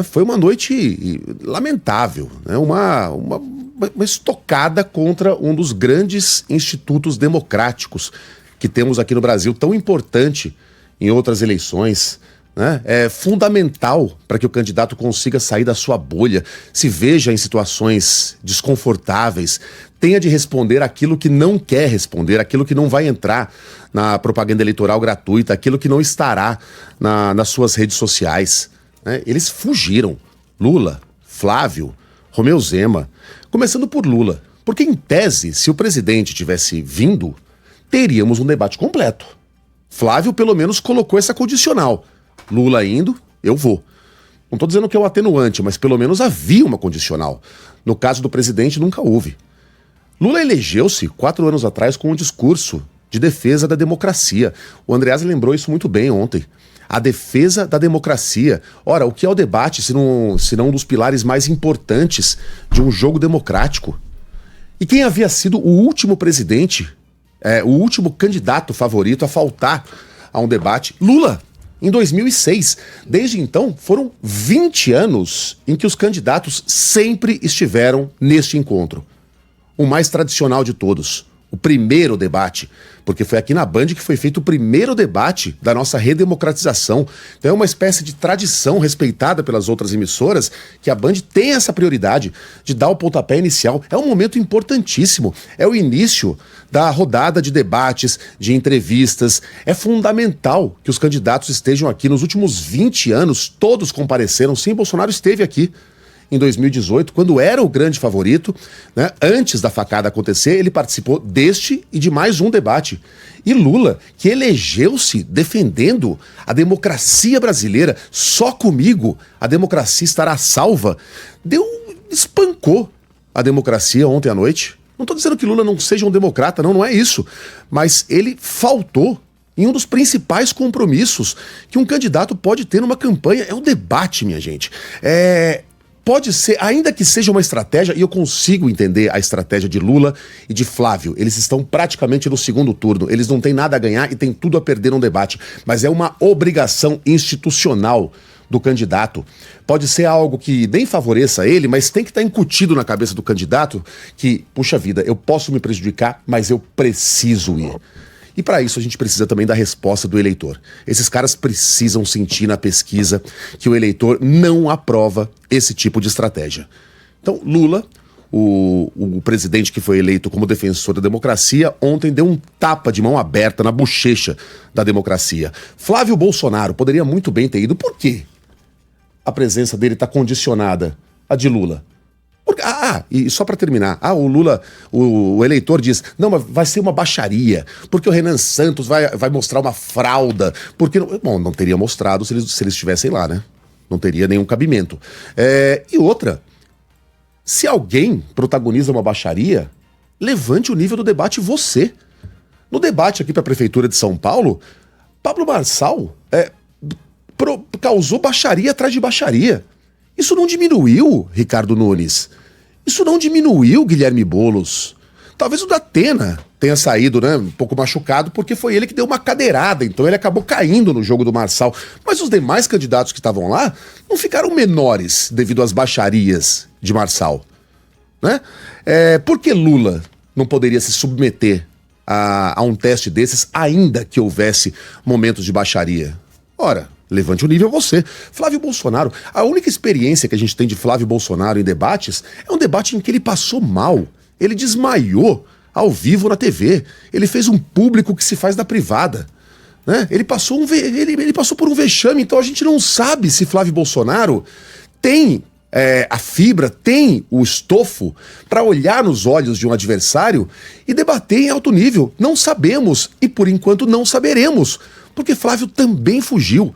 Foi uma noite lamentável, né? Uma estocada contra um dos grandes institutos democráticos que temos aqui no Brasil, tão importante em outras eleições, né? É fundamental para que o candidato consiga sair da sua bolha, se veja em situações desconfortáveis, tenha de responder aquilo que não quer responder, aquilo que não vai entrar na propaganda eleitoral gratuita, aquilo que não estará nas suas redes sociais, né? Eles fugiram. Lula, Flávio, Romeu Zema, começando por Lula, porque em tese, se o presidente tivesse vindo, teríamos um debate completo. Flávio pelo menos colocou essa condicional. Lula indo, eu vou. Não estou dizendo que é o atenuante, mas pelo menos havia uma condicional. No caso do presidente, nunca houve. Lula elegeu-se 4 anos atrás com um discurso de defesa da democracia. O Andreasa lembrou isso muito bem ontem. A defesa da democracia. Ora, o que é o debate se não um dos pilares mais importantes de um jogo democrático? E quem havia sido o último presidente, o último candidato favorito a faltar a um debate? Lula, em 2006. Desde então, foram 20 anos em que os candidatos sempre estiveram neste encontro. O mais tradicional de todos, o primeiro debate, porque foi aqui na Band que foi feito o primeiro debate da nossa redemocratização. Então é uma espécie de tradição respeitada pelas outras emissoras que a Band tem essa prioridade de dar o pontapé inicial. É um momento importantíssimo, é o início da rodada de debates, de entrevistas. É fundamental que os candidatos estejam aqui. Nos últimos 20 anos, todos compareceram. Sim, Bolsonaro esteve aqui em 2018, quando era o grande favorito, né? Antes da facada acontecer, ele participou deste e de mais um debate. E Lula, que elegeu-se defendendo a democracia brasileira, só comigo a democracia estará salva, deu espancou a democracia ontem à noite. Não estou dizendo que Lula não seja um democrata, não é isso. Mas ele faltou em um dos principais compromissos que um candidato pode ter numa campanha. É o debate, minha gente. Pode ser, ainda que seja uma estratégia, e eu consigo entender a estratégia de Lula e de Flávio. Eles estão praticamente no segundo turno. Eles não têm nada a ganhar e têm tudo a perder num debate. Mas é uma obrigação institucional do candidato. Pode ser algo que nem favoreça ele, mas tem que estar incutido na cabeça do candidato que, puxa vida, eu posso me prejudicar, mas eu preciso ir. E para isso a gente precisa também da resposta do eleitor. Esses caras precisam sentir na pesquisa que o eleitor não aprova esse tipo de estratégia. Então, Lula, o presidente que foi eleito como defensor da democracia, ontem deu um tapa de mão aberta na bochecha da democracia. Flávio Bolsonaro poderia muito bem ter ido. Por quê? A presença dele está condicionada à de Lula. E só para terminar, o Lula, o eleitor diz, não, mas vai ser uma baixaria, porque o Renan Santos vai mostrar uma frauda, porque, bom, não teria mostrado se eles estivessem lá, né? Não teria nenhum cabimento. E outra, se alguém protagoniza uma baixaria, levante o nível do debate você. No debate aqui para a Prefeitura de São Paulo, Pablo Marçal causou baixaria atrás de baixaria. Isso não diminuiu Ricardo Nunes. Isso não diminuiu Guilherme Boulos. Talvez o Datena tenha saído, né, um pouco machucado, porque foi ele que deu uma cadeirada, então ele acabou caindo no jogo do Marçal. Mas os demais candidatos que estavam lá não ficaram menores devido às baixarias de Marçal. Né? Por que Lula não poderia se submeter a um teste desses, ainda que houvesse momentos de baixaria? Ora, levante o nível você. Flávio Bolsonaro, a única experiência que a gente tem de Flávio Bolsonaro em debates é um debate em que ele passou mal. Ele desmaiou ao vivo na TV. Ele fez um público que se faz da privada. Né? Ele passou por um vexame, então a gente não sabe se Flávio Bolsonaro tem a fibra, tem o estofo para olhar nos olhos de um adversário e debater em alto nível. Não sabemos e por enquanto não saberemos, porque Flávio também fugiu.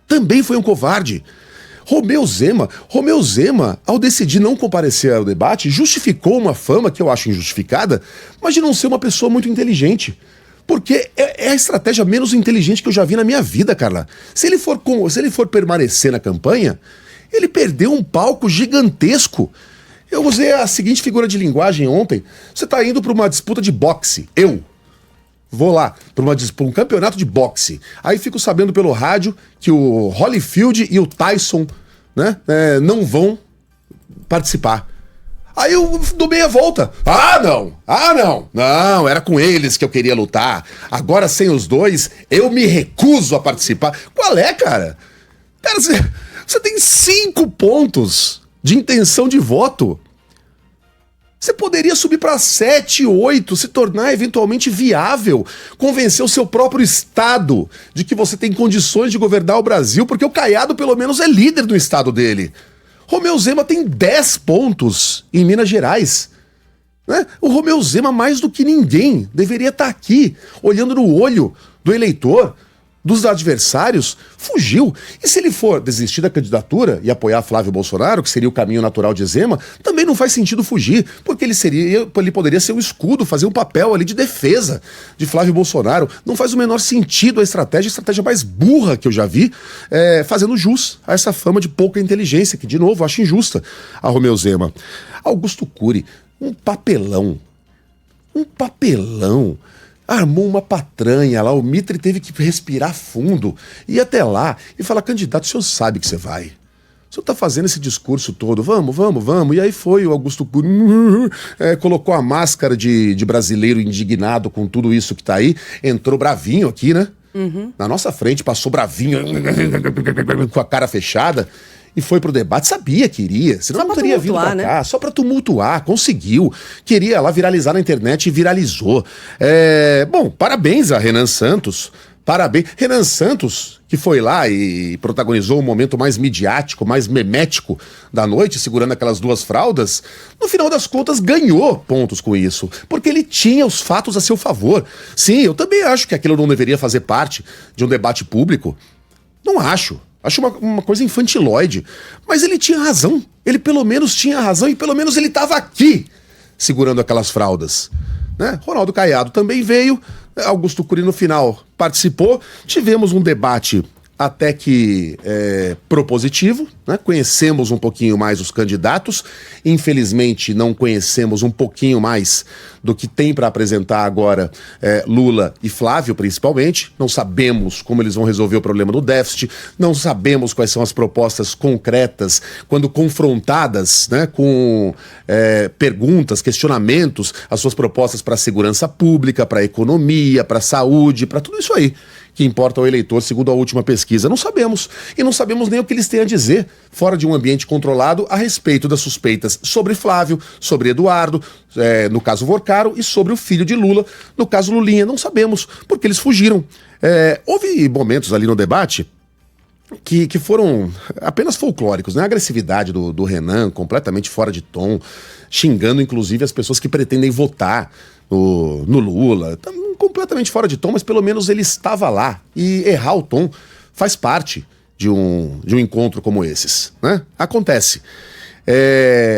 Também foi um covarde. Romeu Zema, ao decidir não comparecer ao debate, justificou uma fama que eu acho injustificada, mas de não ser uma pessoa muito inteligente. Porque é a estratégia menos inteligente que eu já vi na minha vida, Carla. Se ele for permanecer na campanha, ele perdeu um palco gigantesco. Eu usei a seguinte figura de linguagem ontem. Você está indo para uma disputa de boxe. Vou lá para um campeonato de boxe. Aí fico sabendo pelo rádio que o Holyfield e o Tyson, né, não vão participar. Aí eu dou meia volta. Não, era com eles que eu queria lutar. Agora sem os dois, eu me recuso a participar. Qual é, cara? Cara, você tem 5 pontos de intenção de voto. Você poderia subir para 7, 8, se tornar eventualmente viável, convencer o seu próprio estado de que você tem condições de governar o Brasil, porque o Caiado pelo menos é líder do estado dele. Romeu Zema tem 10 pontos em Minas Gerais. Né? O Romeu Zema, mais do que ninguém, deveria estar aqui, olhando no olho do eleitor, dos adversários, fugiu. E se ele for desistir da candidatura e apoiar Flávio Bolsonaro, que seria o caminho natural de Zema, também não faz sentido fugir, porque ele poderia ser um escudo, fazer um papel ali de defesa de Flávio Bolsonaro. Não faz o menor sentido a estratégia mais burra que eu já vi, fazendo jus a essa fama de pouca inteligência, que, de novo, eu acho injusta a Romeu Zema. Augusto Cury, um papelão. Armou uma patranha lá, o Mitre teve que respirar fundo, ir até lá e falar, candidato, o senhor sabe que você vai. O senhor tá fazendo esse discurso todo, vamos. E aí foi o Augusto Cury, colocou a máscara de brasileiro indignado com tudo isso que tá aí, entrou bravinho aqui, né? Na nossa frente, passou bravinho, com a cara fechada, e foi pro debate, sabia que iria, senão não teria vindo pra cá, só pra tumultuar, conseguiu, queria lá viralizar na internet e viralizou. Bom, parabéns a Renan Santos, Renan Santos, que foi lá e protagonizou o momento mais midiático, mais memético da noite, segurando aquelas 2 fraldas, no final das contas ganhou pontos com isso, porque ele tinha os fatos a seu favor. Sim, eu também acho que aquilo não deveria fazer parte de um debate público, não acho. Acho uma coisa infantiloide. Mas ele tinha razão. Ele pelo menos tinha razão e pelo menos ele estava aqui segurando aquelas fraldas. Né? Ronaldo Caiado também veio. Augusto Cury no final participou. Tivemos um debate até que propositivo, né? Conhecemos um pouquinho mais os candidatos. Infelizmente não conhecemos um pouquinho mais do que tem para apresentar agora Lula e Flávio, principalmente. Não sabemos como eles vão resolver o problema do déficit, não sabemos quais são as propostas concretas quando confrontadas, né, com perguntas, questionamentos, as suas propostas para a segurança pública, para a economia, para a saúde, para tudo isso aí que importa ao eleitor, segundo a última pesquisa. Não sabemos. E não sabemos nem o que eles têm a dizer, fora de um ambiente controlado, a respeito das suspeitas sobre Flávio, sobre Eduardo, no caso Vorcaro, e sobre o filho de Lula, no caso Lulinha. Não sabemos, porque eles fugiram. Houve momentos ali no debate que foram apenas folclóricos, né? A agressividade do Renan, completamente fora de tom, xingando inclusive as pessoas que pretendem votar no Lula, completamente fora de tom, mas pelo menos ele estava lá. E errar o tom faz parte de um encontro como esses, né? Acontece.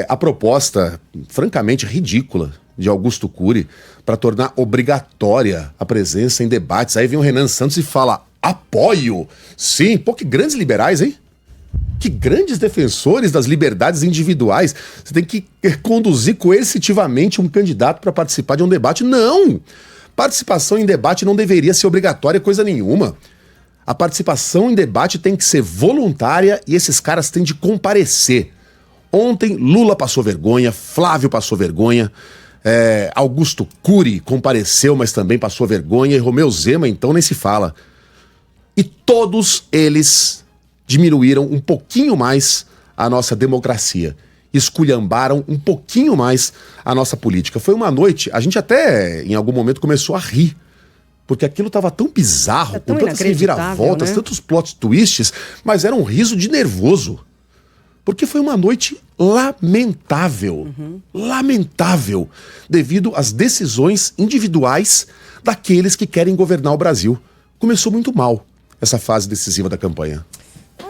A proposta, francamente ridícula, de Augusto Cury para tornar obrigatória a presença em debates. Aí vem o Renan Santos e fala: apoio! Sim, pô, que grandes liberais, hein? Que grandes defensores das liberdades individuais. Você tem que conduzir coercitivamente um candidato para participar de um debate. Não! Participação em debate não deveria ser obrigatória coisa nenhuma. A participação em debate tem que ser voluntária e esses caras têm de comparecer. Ontem, Lula passou vergonha, Flávio passou vergonha, Augusto Cury compareceu, mas também passou vergonha, e Romeu Zema, então, nem se fala. E todos eles diminuíram um pouquinho mais a nossa democracia. Esculhambaram um pouquinho mais a nossa política. Foi uma noite, a gente até em algum momento começou a rir, porque aquilo estava tão bizarro, com tantas reviravoltas, né? Tantos plot twists, mas era um riso de nervoso. Porque foi uma noite lamentável, lamentável, devido às decisões individuais daqueles que querem governar o Brasil. Começou muito mal essa fase decisiva da campanha.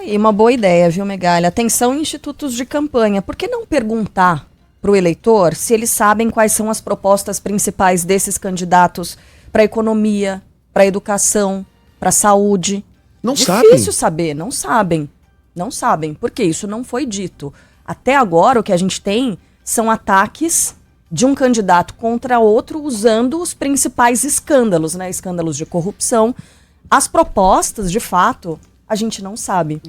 E uma boa ideia, viu, Megali? Atenção, institutos de campanha. Por que não perguntar para o eleitor se eles sabem quais são as propostas principais desses candidatos para a economia, para a educação, para a saúde? Não sabem. Difícil saber, não sabem. Não sabem, porque isso não foi dito. Até agora, o que a gente tem são ataques de um candidato contra outro usando os principais escândalos, né? Escândalos de corrupção. As propostas, de fato, a gente não sabe.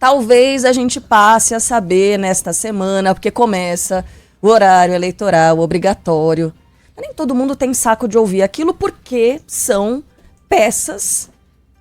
Talvez a gente passe a saber nesta semana, porque começa o horário eleitoral obrigatório. Mas nem todo mundo tem saco de ouvir aquilo, porque são peças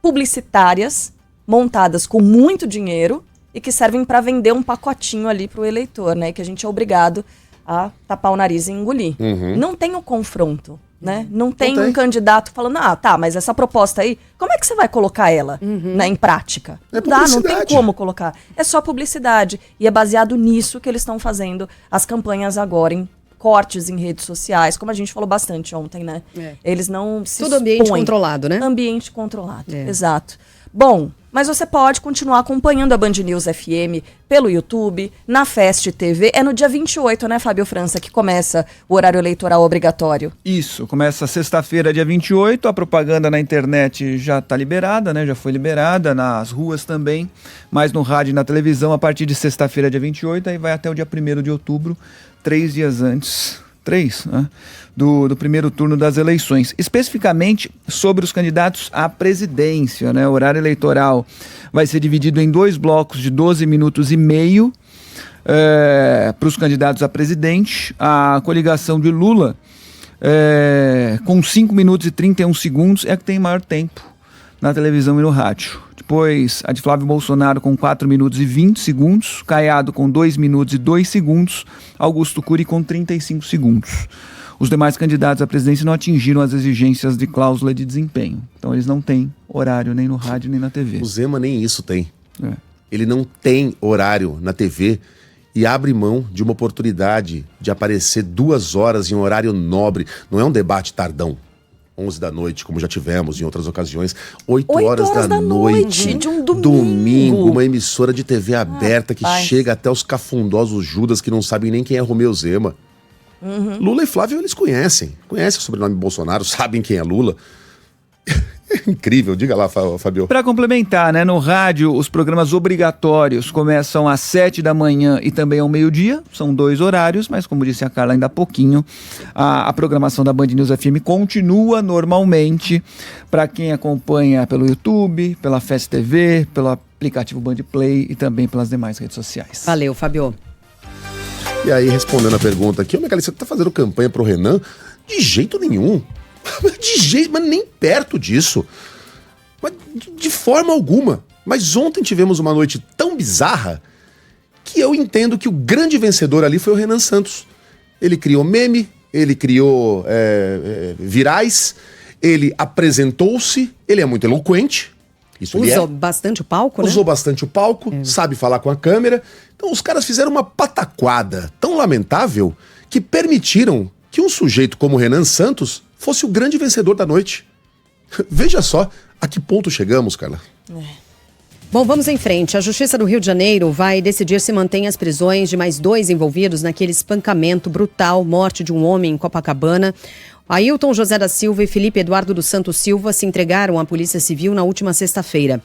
publicitárias montadas com muito dinheiro e que servem para vender um pacotinho ali para o eleitor, né? Que a gente é obrigado a tapar o nariz e engolir. Não tem o confronto, né? Não tem um candidato falando: tá, mas essa proposta aí, como é que você vai colocar ela, né, em prática? Não dá, não tem como colocar. É só publicidade. E é baseado nisso que eles estão fazendo as campanhas agora, em cortes em redes sociais, como a gente falou bastante ontem, né? Eles não se Tudo ambiente controlado, né? Ambiente controlado, exato. Bom, mas você pode continuar acompanhando a Band News FM pelo YouTube, na Fest TV. É no dia 28, né, Fábio França, que começa o horário eleitoral obrigatório. Isso, começa sexta-feira, dia 28. A propaganda na internet já está liberada, né? Já foi liberada, nas ruas também, mas no rádio e na televisão a partir de sexta-feira, dia 28, aí vai até o dia 1º de outubro, 3 dias antes... 3, né, do primeiro turno das eleições, especificamente sobre os candidatos à presidência, né? O horário eleitoral vai ser dividido em 2 blocos de 12 minutos e meio para os candidatos a presidente. A coligação de Lula, com 5 minutos e 31 segundos, é a que tem maior tempo na televisão e no rádio. Depois, a de Flávio Bolsonaro com 4 minutos e 20 segundos, Caiado com 2 minutos e 2 segundos, Augusto Cury com 35 segundos. Os demais candidatos à presidência não atingiram as exigências de cláusula de desempenho. Então eles não têm horário nem no rádio nem na TV. O Zema nem isso tem. Ele não tem horário na TV e abre mão de uma oportunidade de aparecer 2 horas em um horário nobre. Não é um debate tardão. 11 da noite, como já tivemos em outras ocasiões. 8 horas da noite de um domingo. Uma emissora de TV aberta que chega até os cafundosos Judas que não sabem nem quem é Romeu Zema. Lula e Flávio, eles conhecem o sobrenome Bolsonaro, sabem quem é Lula. É incrível, diga lá, Fabio. Para complementar, né, no rádio, os programas obrigatórios começam às 7 da manhã e também ao meio-dia, são 2 horários, mas como disse a Carla ainda há pouquinho, a programação da Band News FM continua normalmente para quem acompanha pelo YouTube, pela Fast TV, pelo aplicativo Band Play e também pelas demais redes sociais. Valeu, Fabio. E aí, respondendo a pergunta aqui, Megali, você tá fazendo campanha pro Renan? De jeito nenhum. De jeito, mas nem perto disso. Mas de forma alguma. Mas ontem tivemos uma noite tão bizarra que eu entendo que o grande vencedor ali foi o Renan Santos. Ele criou meme, ele criou virais, ele apresentou-se, ele é muito eloquente. Isso Usou bastante o palco, né? Usou bastante o palco, sabe falar com a câmera. Então os caras fizeram uma pataquada tão lamentável que permitiram que um sujeito como o Renan Santos fosse o grande vencedor da noite. Veja só a que ponto chegamos, Carla. Bom, vamos em frente. A Justiça do Rio de Janeiro vai decidir se mantém as prisões de mais 2 envolvidos naquele espancamento brutal, morte de um homem em Copacabana. Ailton José da Silva e Felipe Eduardo dos Santos Silva se entregaram à Polícia Civil na última sexta-feira.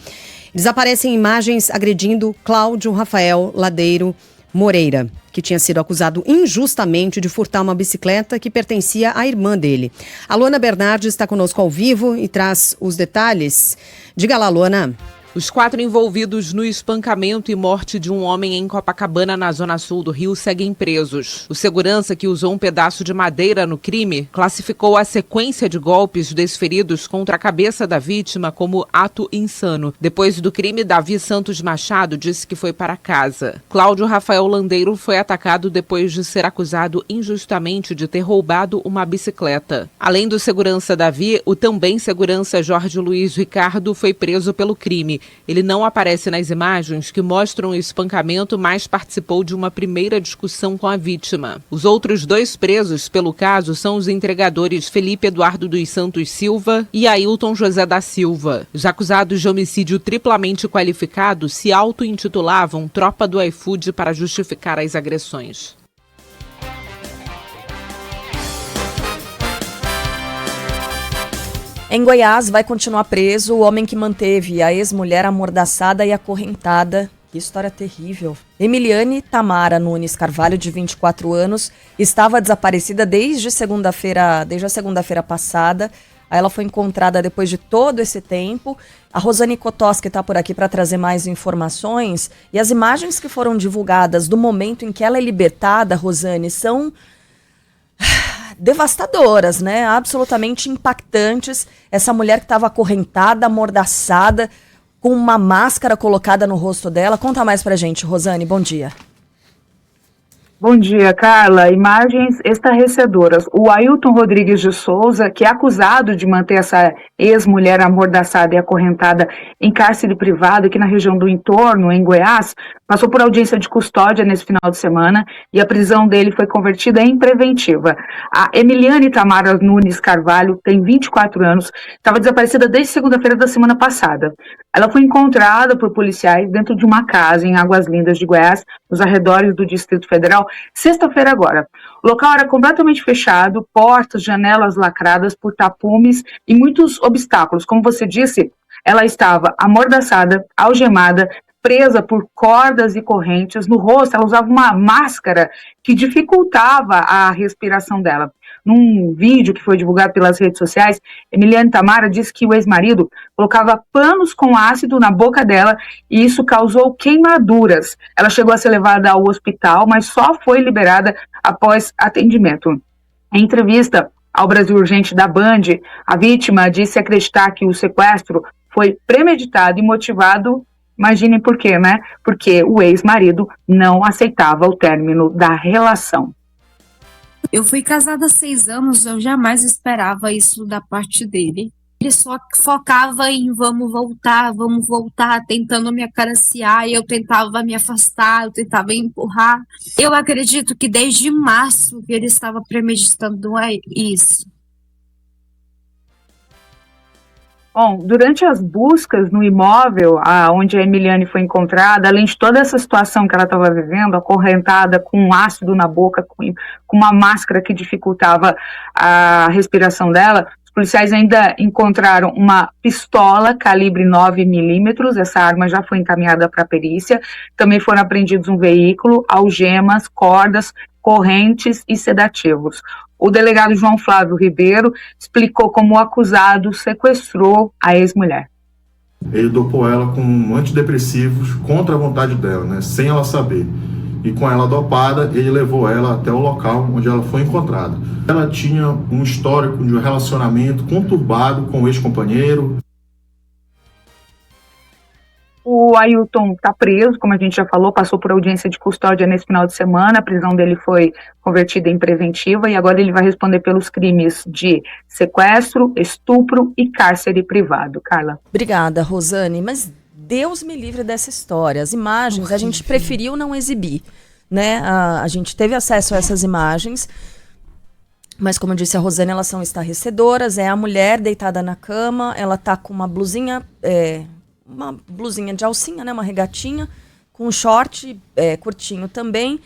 Eles aparecem em imagens agredindo Cláudio Rafael Ladeiro Moreira, que tinha sido acusado injustamente de furtar uma bicicleta que pertencia à irmã dele. A Luana Bernardes está conosco ao vivo e traz os detalhes. Diga lá, Luana. Os 4 envolvidos no espancamento e morte de um homem em Copacabana, na zona sul do Rio, seguem presos. O segurança, que usou um pedaço de madeira no crime, classificou a sequência de golpes desferidos contra a cabeça da vítima como ato insano. Depois do crime, Davi Santos Machado disse que foi para casa. Cláudio Rafael Landeiro foi atacado depois de ser acusado injustamente de ter roubado uma bicicleta. Além do segurança Davi, o também segurança Jorge Luiz Ricardo foi preso pelo crime. Ele não aparece nas imagens que mostram o espancamento, mas participou de uma primeira discussão com a vítima. Os outros 2 presos pelo caso são os entregadores Felipe Eduardo dos Santos Silva e Ailton José da Silva. Os acusados de homicídio triplamente qualificado se auto-intitulavam Tropa do iFood para justificar as agressões. Em Goiás, vai continuar preso o homem que manteve a ex-mulher amordaçada e acorrentada. Que história terrível. Emiliane Tamara Nunes Carvalho, de 24 anos, estava desaparecida desde a segunda-feira passada. Aí ela foi encontrada depois de todo esse tempo. A Rosane Kotoski está por aqui para trazer mais informações. E as imagens que foram divulgadas do momento em que ela é libertada, Rosane, são devastadoras, né? Absolutamente impactantes. Essa mulher que estava acorrentada, amordaçada, com uma máscara colocada no rosto dela. Conta mais pra gente, Rosane, bom dia. Bom dia, Carla. Imagens estarrecedoras. O Ailton Rodrigues de Souza, que é acusado de manter essa ex-mulher amordaçada e acorrentada em cárcere privado aqui na região do entorno, em Goiás, passou por audiência de custódia nesse final de semana e a prisão dele foi convertida em preventiva. A Emiliane Tamara Nunes Carvalho tem 24 anos, estava desaparecida desde segunda-feira da semana passada. Ela foi encontrada por policiais dentro de uma casa em Águas Lindas de Goiás, nos arredores do Distrito Federal, sexta-feira agora. O local era completamente fechado, portas, janelas lacradas por tapumes e muitos obstáculos. Como você disse, ela estava amordaçada, algemada, presa por cordas e correntes no rosto. Ela usava uma máscara que dificultava a respiração dela. Num vídeo que foi divulgado pelas redes sociais, Emiliane Tamara disse que o ex-marido colocava panos com ácido na boca dela e isso causou queimaduras. Ela chegou a ser levada ao hospital, mas só foi liberada após atendimento. Em entrevista ao Brasil Urgente da Band, a vítima disse acreditar que o sequestro foi premeditado e motivado. Imaginem por quê, né? Porque o ex-marido não aceitava o término da relação. Eu fui casada há 6 anos, eu jamais esperava isso da parte dele. Ele só focava em vamos voltar, tentando me acariciar, e eu tentava me afastar, eu tentava empurrar. Eu acredito que desde março que ele estava premeditando isso. Bom, durante as buscas no imóvel onde a Emiliane foi encontrada, além de toda essa situação que ela estava vivendo, acorrentada com ácido na boca, com uma máscara que dificultava a respiração dela, os policiais ainda encontraram uma pistola calibre 9mm, essa arma já foi encaminhada para a perícia. Também foram apreendidos um veículo, algemas, cordas, correntes e sedativos. O delegado João Flávio Ribeiro explicou como o acusado sequestrou a ex-mulher. Ele dopou ela com antidepressivos contra a vontade dela, né, sem ela saber. E com ela dopada, ele levou ela até o local onde ela foi encontrada. Ela tinha um histórico de um relacionamento conturbado com o ex-companheiro. O Ailton está preso, como a gente já falou, passou por audiência de custódia nesse final de semana, a prisão dele foi convertida em preventiva e agora ele vai responder pelos crimes de sequestro, estupro e cárcere privado. Carla. Obrigada, Rosane, mas Deus me livre dessa história. As imagens a gente preferiu não exibir, né? A gente teve acesso a essas imagens, mas como disse a Rosane, elas são estarrecedoras. É a mulher deitada na cama, ela tá com uma blusinha de alcinha, né, uma regatinha, com um short curtinho também,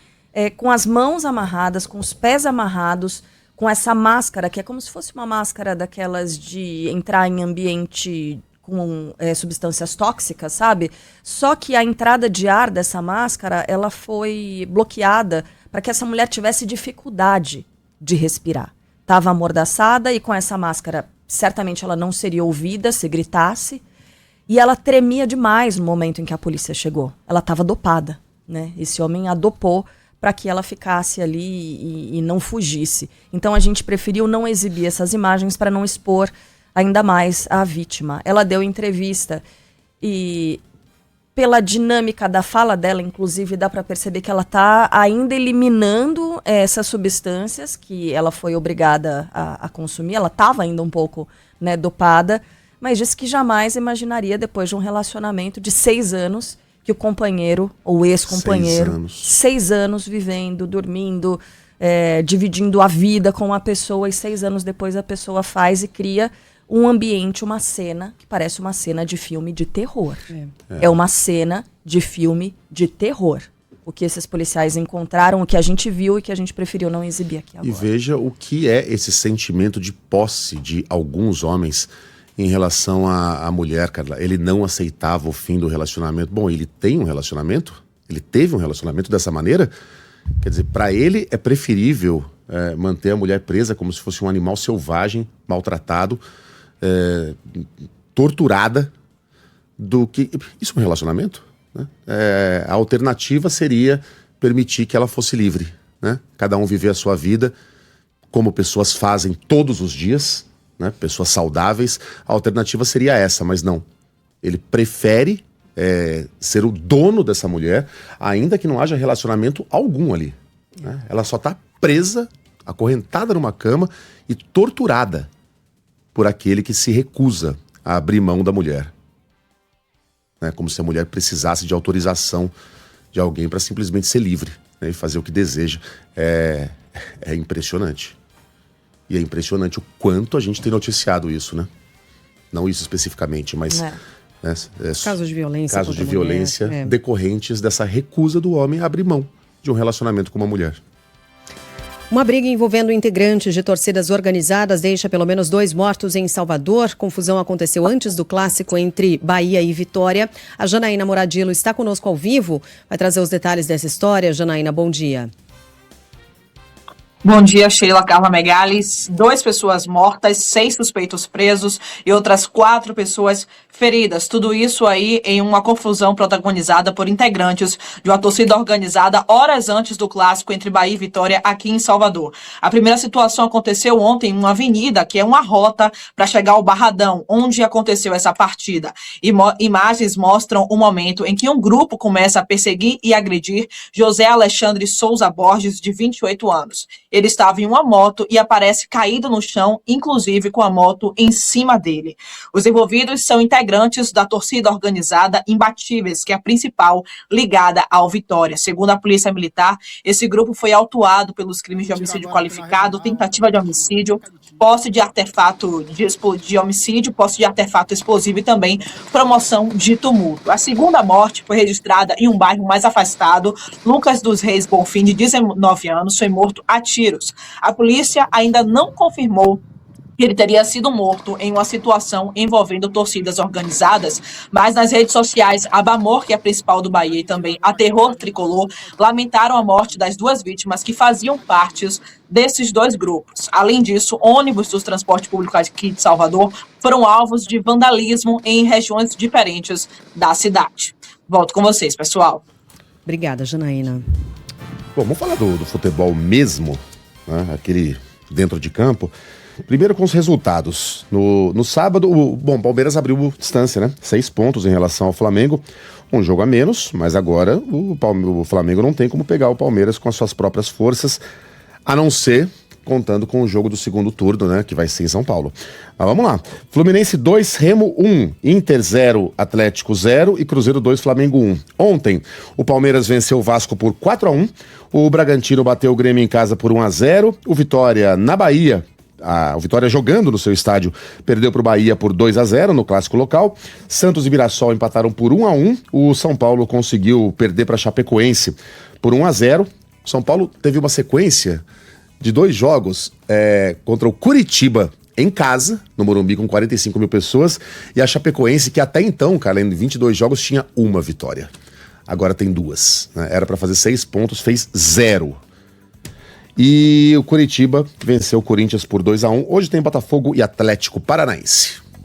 com as mãos amarradas, com os pés amarrados, com essa máscara, que é como se fosse uma máscara daquelas de entrar em ambiente com substâncias tóxicas, sabe? Só que a entrada de ar dessa máscara, ela foi bloqueada para que essa mulher tivesse dificuldade de respirar. Estava amordaçada e com essa máscara, certamente ela não seria ouvida se gritasse. E ela tremia demais no momento em que a polícia chegou. Ela estava dopada, né? Esse homem a dopou para que ela ficasse ali e não fugisse. Então a gente preferiu não exibir essas imagens para não expor ainda mais a vítima. Ela deu entrevista e pela dinâmica da fala dela, inclusive, dá para perceber que ela está ainda eliminando essas substâncias que ela foi obrigada a consumir. Ela estava ainda um pouco, né, dopada, mas disse que jamais imaginaria, depois de um relacionamento de 6 anos, que o companheiro, ou ex-companheiro, 6 anos vivendo, dormindo, dividindo a vida com a pessoa, e 6 anos depois a pessoa faz e cria um ambiente, uma cena, que parece uma cena de filme de terror. É uma cena de filme de terror. O que esses policiais encontraram, o que a gente viu e que a gente preferiu não exibir aqui agora. E veja o que é esse sentimento de posse de alguns homens em relação à mulher, Carla. Ele não aceitava o fim do relacionamento. Bom, ele tem um relacionamento? Ele teve um relacionamento dessa maneira? Quer dizer, para ele é preferível manter a mulher presa como se fosse um animal selvagem, maltratado, torturada, do que... Isso é um relacionamento? Né? A alternativa seria permitir que ela fosse livre, né? Cada um viver a sua vida como pessoas fazem todos os dias, né? Pessoas saudáveis. A alternativa seria essa, mas não. Ele prefere ser o dono dessa mulher, ainda que não haja relacionamento algum ali, né? Ela só está presa, acorrentada numa cama e torturada por aquele que se recusa a abrir mão da mulher. Como se a mulher precisasse de autorização de alguém para simplesmente ser livre, né, e fazer o que deseja. É impressionante. E é impressionante o quanto a gente tem noticiado isso, né? Não isso especificamente, mas... casos de violência. Casos de violência decorrentes dessa recusa do homem a abrir mão de um relacionamento com uma mulher. Uma briga envolvendo integrantes de torcidas organizadas deixa pelo menos 2 mortos em Salvador. Confusão aconteceu antes do clássico entre Bahia e Vitória. A Janaína Moradillo está conosco ao vivo. Vai trazer os detalhes dessa história. Janaína, bom dia. Bom dia, Sheila, Carla Megales. 2 pessoas mortas, 6 suspeitos presos e outras 4 pessoas feridas. Tudo isso aí em uma confusão protagonizada por integrantes de uma torcida organizada horas antes do clássico entre Bahia e Vitória aqui em Salvador. A primeira situação aconteceu ontem em uma avenida que é uma rota para chegar ao Barradão, onde aconteceu essa partida. Imagens mostram o momento em que um grupo começa a perseguir e agredir José Alexandre Souza Borges, de 28 anos. ele estava em uma moto e aparece caído no chão, inclusive com a moto em cima dele. Os envolvidos são integrantes da torcida organizada Imbatíveis, que é a principal ligada ao Vitória. Segundo a Polícia Militar, esse grupo foi autuado pelos crimes de homicídio qualificado, tentativa de homicídio, posse de artefato de homicídio, posse de artefato explosivo e também promoção de tumulto. A segunda morte foi registrada em um bairro mais afastado. Lucas dos Reis Bonfim, de 19 anos, foi morto a tiros. A polícia ainda não confirmou que ele teria sido morto em uma situação envolvendo torcidas organizadas, mas nas redes sociais, a Bamor, que é a principal do Bahia, e também a Terror Tricolor, lamentaram a morte das duas vítimas que faziam parte desses dois grupos. Além disso, ônibus do transporte público aqui de Salvador foram alvos de vandalismo em regiões diferentes da cidade. Volto com vocês, pessoal. Obrigada, Janaína. Bom, vamos falar do futebol mesmo, né? Aquele dentro de campo. Primeiro com os resultados. No sábado, o Palmeiras abriu distância, né? 6 pontos em relação ao Flamengo. Um jogo a menos, mas agora o Flamengo não tem como pegar o Palmeiras com as suas próprias forças, a não ser contando com o jogo do segundo turno, né? Que vai ser em São Paulo. Mas vamos lá. Fluminense 2, Remo 1, Inter 0, Atlético 0 e Cruzeiro 2, Flamengo 1. Ontem, o Palmeiras venceu o Vasco por 4-1. O Bragantino bateu o Grêmio em casa por 1-0. O Vitória na Bahia, o Vitória jogando no seu estádio, perdeu para o Bahia por 2-0 no clássico local. Santos e Mirassol empataram por 1-1. O São Paulo conseguiu perder para a Chapecoense por 1-0. São Paulo teve uma sequência de 2 jogos contra o Curitiba em casa, no Morumbi, com 45 mil pessoas, e a Chapecoense, que até então, cara, em 22 jogos tinha 1 vitória. Agora tem 2. Né? Era para fazer 6 pontos, fez 0. E o Curitiba venceu o Corinthians por 2-1. Hoje tem Botafogo e Atlético Paranaense.